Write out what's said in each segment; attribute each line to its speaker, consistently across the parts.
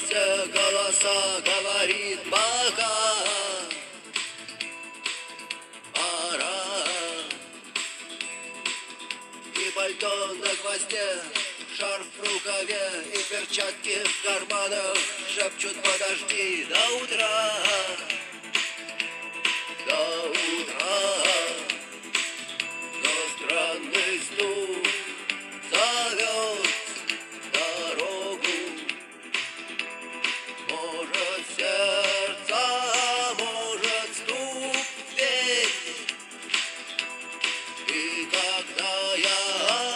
Speaker 1: все голоса, говорит пока. Пора. И пальто на гвозде, шарф в рукаве и перчатки в карманах шепчут: подожди до утра. До утра. Но странный стук зовет дорогу. Может, сердце, может, стук в дверь. И когда я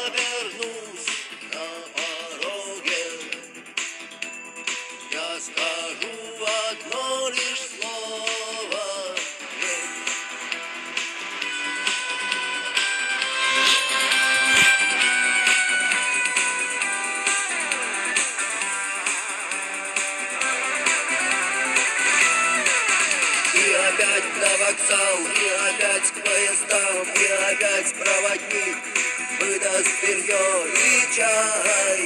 Speaker 1: обернусь на пороге, я скажу одно лишь слово: и опять на вокзал, и опять к поездам, и опять проводник выдаст белье и чай.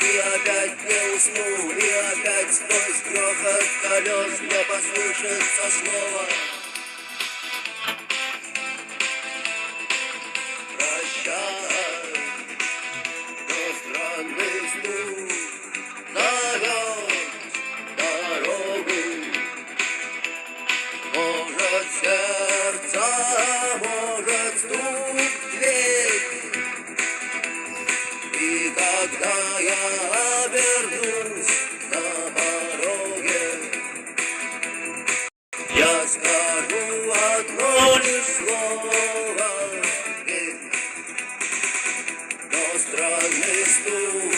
Speaker 1: И опять не усну, и опять сквозь грохот колес мне послышится слово: прощай. Но странный стук зовет дорогу. Может, сердце, может, стук в дверь. И когда я обернусь на пороге, я скажу одно лишь слово: но странный стук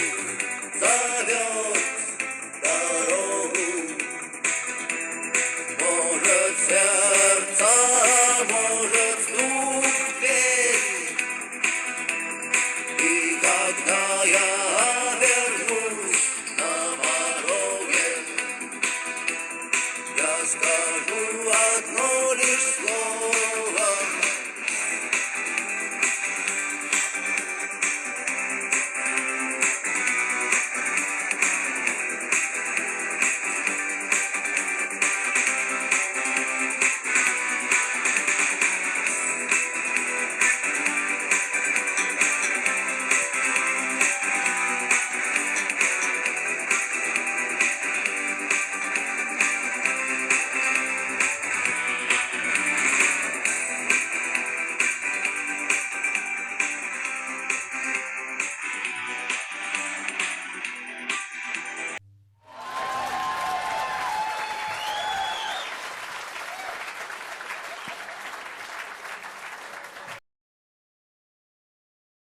Speaker 1: зовет дорогу. Может, сердце, может, стук в дверь. И когда я обернусь на пороге, я скажу одно